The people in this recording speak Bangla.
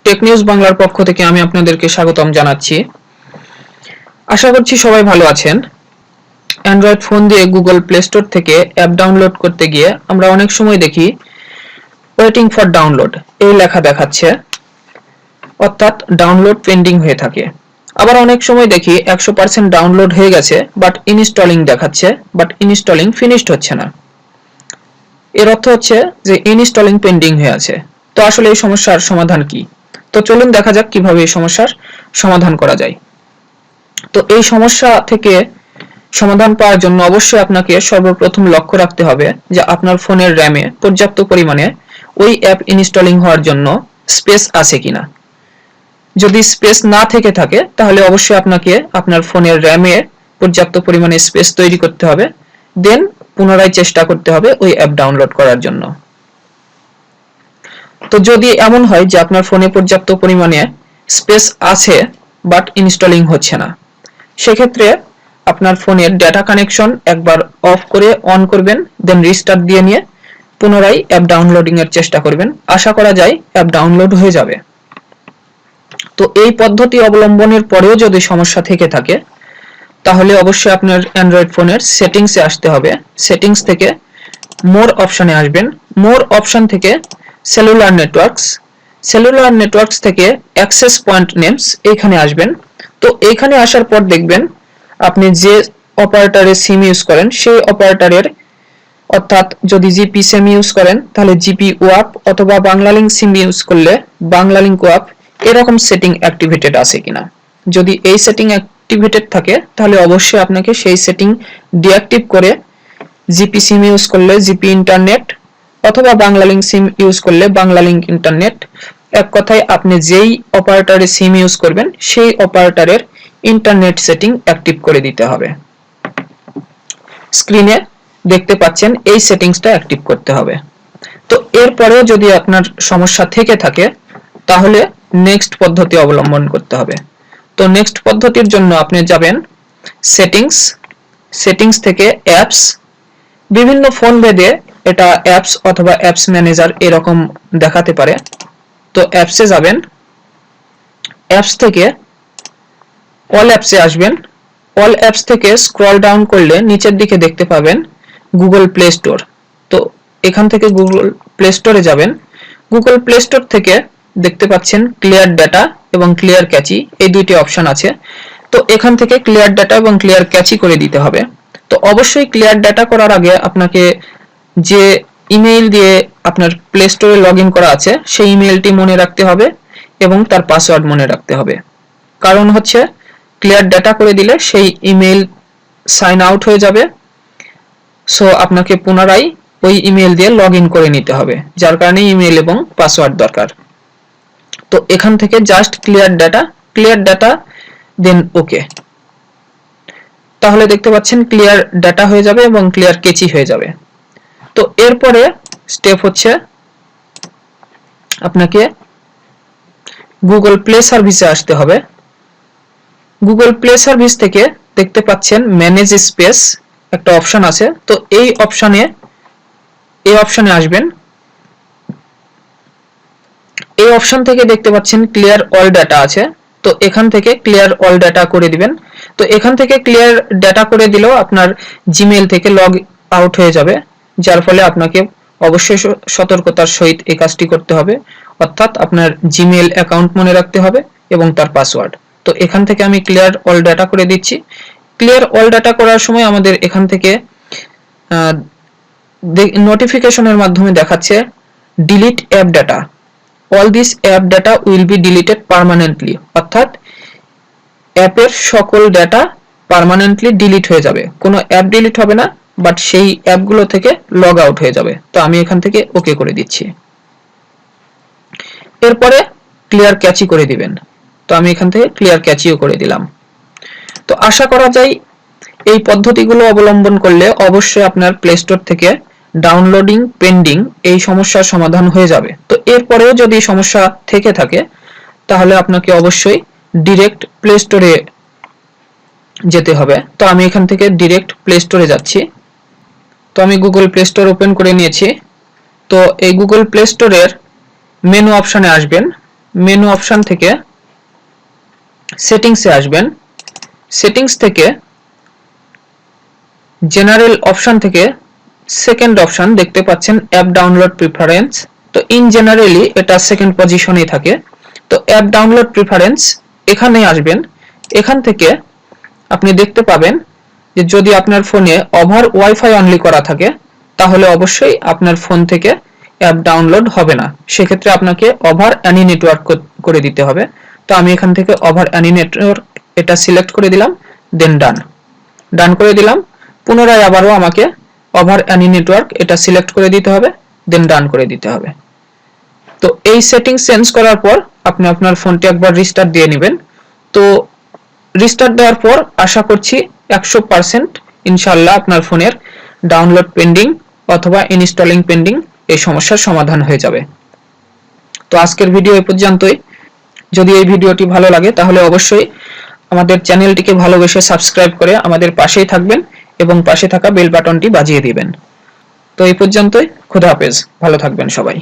টেক নিউজ বাংলার পক্ষ থেকে আমি আপনাদেরকে স্বাগতম জানাচ্ছি। আশা করছি সবাই ভালো আছেন। অ্যান্ড্রয়েড ফোন দিয়ে গুগল প্লে স্টোর থেকে অ্যাপ ডাউনলোড করতে গিয়ে আমরা অনেক সময় দেখি ওয়েটিং ফর ডাউনলোড এই লেখা দেখাচ্ছে, অর্থাৎ ডাউনলোড পেন্ডিং হয়ে থাকে। আবার অনেক সময় দেখি 100% ডাউনলোড হয়ে গেছে বাট ইনস্টলিং দেখাচ্ছে, বাট ইনস্টলিং ফিনিশড হচ্ছে না। এর অর্থ হচ্ছে যে ইনস্টলিং পেন্ডিং হয়ে আছে। তো আসলে এই সমস্যার সমাধান কি? তো চলুন দেখা যাক কিভাবে এই সমস্যার সমাধান করা যায়। তো এই সমস্যা থেকে সমাধান পাওয়ার জন্য অবশ্যই আপনাকে সর্বপ্রথম লক্ষ্য রাখতে হবে যে আপনার ফোনের র্যামে পর্যাপ্ত পরিমাণে ওই অ্যাপ ইনস্টলিং হওয়ার জন্য স্পেস আছে কিনা। যদি স্পেস না থেকে থাকে তাহলে অবশ্যই আপনাকে আপনার ফোনের র্যামে পর্যাপ্ত পরিমাণে স্পেস তৈরি করতে হবে, দেন পুনরায় চেষ্টা করতে হবে ওই অ্যাপ ডাউনলোড করার জন্য। তো যদি এমন হয় যে আপনার ফোনে পর্যাপ্ত পরিমাণে স্পেস আছে বাট ইনস্টলিং হচ্ছে না, সেক্ষেত্রে আপনার ফোনের ডেটা কানেকশন একবার অফ করে অন করবেন, দেন রিস্টার্ট দিয়ে নিয়ে পুনরায় অ্যাপ ডাউনলোডিং এর চেষ্টা করবেন। আশা করা যায় অ্যাপ ডাউনলোড হয়ে যাবে। তো এই পদ্ধতি অবলম্বনের পরেও যদি সমস্যা থেকে থাকে তাহলে অবশ্যই আপনার অ্যান্ড্রয়েড ফোনের সেটিংসে আসতে হবে। সেটিংস থেকে মোর অপশনে আসবেন। মোর অপশন থেকে সেলুলার নেটওয়ার্কস থেকে অ্যাক্সেস পয়েন্ট নেমস এইখানে আসবেন। তো এইখানে আসার পর দেখবেন আপনি যে অপারেটরের সিম ইউজ করেন সেই অপারেটরের, অর্থাৎ যদি জিপি সিম ইউজ করেন তাহলে জিপি ওয়াপ, অথবা বাংলালিংক সিম ইউজ করলে বাংলালিংক ওয়াপ, এরকম সেটিং অ্যাক্টিভেটেড আছে কিনা। যদি এই সেটিং অ্যাক্টিভেটেড থাকে তাহলে অবশ্যই আপনাকে সেই সেটিং ডিঅ্যাক্টিভ করে জিপি সিম ইউজ করলে জিপি ইন্টারনেট, অথবা বাংলালিংক সিম ইউজ করলে বাংলালিংক ইন্টারনেট, এক কথায় আপনি যেই অপারেটরের সিম ইউজ করবেন সেই অপারেটরের ইন্টারনেট সেটিং অ্যাক্টিভ করে দিতে হবে। স্ক্রিনে দেখতে পাচ্ছেন এই সেটিংসটা অ্যাক্টিভ করতে হবে। তো এরপরেও যদি আপনার সমস্যা থেকে থাকে তাহলে নেক্সট পদ্ধতি অবলম্বন করতে হবে। তো নেক্সট পদ্ধতির জন্য আপনি যাবেন সেটিংস থেকে অ্যাপস। বিভিন্ন ফোন ভেদে এটা অ্যাপস অথবা অ্যাপস ম্যানেজার এরকম দেখাতে পারে। তো অ্যাপসে যাবেন, অ্যাপস থেকে অল অ্যাপসে আসবেন। অল অ্যাপস থেকে স্ক্রল ডাউন করলে নিচের দিকে দেখতে পাবেন গুগল প্লে স্টোর। তো এখান থেকে গুগল প্লে স্টোরে যাবেন। গুগল প্লে স্টোর থেকে দেখতে পাচ্ছেন ক্লিয়ার ডাটা এবং ক্লিয়ার ক্যাচি, এই দুইটি অপশন আছে। তো এখান থেকে ক্লিয়ার ডাটা এবং ক্লিয়ার ক্যাচি করে দিতে হবে। তো অবশ্যই ক্লিয়ার ডাটা করার আগে আপনাকে যে ইমেইল দিয়ে আপনার প্লে স্টোরে লগইন করা আছে সেই ইমেইলটি মনে রাখতে হবে এবং তার পাসওয়ার্ড মনে রাখতে হবে। কারণ হচ্ছে ক্লিয়ার ডাটা করে দিলে সেই ইমেইল সাইন আউট হয়ে যাবে, সো আপনাকে পুনরায় ওই ইমেইল দিয়ে লগইন করে নিতে হবে, যার কারণে ইমেইল এবং পাসওয়ার্ড দরকার। তো এখান থেকে জাস্ট ক্লিয়ার ডাটা দেন ওকে, তাহলে দেখতে পাচ্ছেন ক্লিয়ার ডাটা হয়ে যাবে এবং ক্লিয়ার ক্যাচি হয়ে যাবে। তো এরপরে স্টেপ হচ্ছে আপনাকে গুগল প্লে সার্ভিসে আসতে হবে। গুগল প্লে সার্ভিস থেকে দেখতে পাচ্ছেন ম্যানেজ স্পেস একটা অপশন আছে। তো এই অপশনে আসবেন। এই অপশন থেকে দেখতে পাচ্ছেন ক্লিয়ার অল ডাটা আছে। তো এখান থেকে ক্লিয়ার অল ডাটা করে দিবেন। তো এখান থেকে ক্লিয়ার ডাটা করে দিলেও আপনার জিমেইল থেকে লগ আউট হয়ে যাবে, যার ফলে আপনাকে অবশ্যই সতর্কতার সহিত এই কাজটি করতে হবে, অর্থাৎ আপনার জিমেইল অ্যাকাউন্ট মনে রাখতে হবে এবং তার পাসওয়ার্ড। তো এখান থেকে আমি ক্লিয়ার অল ডাটা করে দিচ্ছি। ক্লিয়ার অল ডাটা করার সময় আমাদের এখান থেকে নোটিফিকেশনের মাধ্যমে দেখাচ্ছে delete app data, all this app data will be deleted permanently, অর্থাৎ অ্যাপের সকল ডাটা পার্মানেন্টলি ডিলিট হয়ে যাবে। কোনো অ্যাপ ডিলিট হবে না, বাট সেই অ্যাপগুলো থেকে লগ আউট হয়ে যাবে। তো আমি এখান থেকে ওকে করে দিচ্ছি। এরপরে ক্লিয়ার ক্যাচি করে দিবেন। তো আমি এখান থেকে ক্লিয়ার ক্যাচিও করে দিলাম। তো আশা করা যায় এই পদ্ধতিগুলো অবলম্বন করলে অবশ্যই আপনার প্লে স্টোর থেকে ডাউনলোডিং পেন্ডিং এই সমস্যার সমাধান হয়ে যাবে। তো এরপরেও যদি সমস্যা থেকে থাকে তাহলে আপনাকে অবশ্যই ডিরেক্ট প্লে স্টোরে যেতে হবে। তো আমি এখান থেকে ডিরেক্ট প্লে স্টোরে যাচ্ছি। তো আমি গুগল প্লে স্টোর ওপেন করে নিয়েছি। তো এই গুগল প্লে স্টোরের মেনু অপশনে আসবেন। মেনু অপশন থেকে সেটিংসে আসবেন। সেটিংস থেকে জেনারেল অপশন থেকে সেকেন্ড অপশন দেখতে পাচ্ছেন অ্যাপ ডাউনলোড প্রিফারেন্স। তো ইন জেনারেলি এটা সেকেন্ড পজিশনেই থাকে। তো অ্যাপ ডাউনলোড প্রিফারেন্স এখানেই আসবেন। এখান থেকে আপনি দেখতে পাবেন যে যদি আপনার ফোনে ওভার ওয়াইফাই অনলি করা থাকে তাহলে অবশ্যই আপনার ফোন থেকে অ্যাপ ডাউনলোড হবে না, সেক্ষেত্রে আপনাকে ওভার অ্যানি নেটওয়ার্ক করে দিতে হবে। তো আমি এখান থেকে ওভার অ্যানি নেটওয়ার্ক এটা সিলেক্ট করে দিলাম, দেন ডান করে দিলাম। পুনরায় আবারও আমাকে ওভার অ্যানি নেটওয়ার্ক এটা সিলেক্ট করে দিতে হবে, দেন ডান করে দিতে হবে। তো এই সেটিংস চেঞ্জ করার পর আপনি আপনার ফোনটি একবার রিস্টার্ট দিয়ে নেবেন। তো রিস্টার্ট দেওয়ার পর আশা করছি 100% ইনশাআল্লাহ আপনার ফোনের ডাউনলোড পেন্ডিং অথবা ইনস্টলিং পেন্ডিং এই সমস্যার সমাধান হয়ে যাবে। তো আজকের ভিডিও এই পর্যন্তই। যদি এই ভিডিওটি ভালো লাগে তাহলে অবশ্যই আমাদের চ্যানেলটিকে ভালোবেসে সাবস্ক্রাইব করে আমাদের পাশেই থাকবেন এবং পাশে থাকা বেল বাটনটি বাজিয়ে দিবেন। তো এই পর্যন্তই, খোদা হাফেজ, ভালো থাকবেন সবাই।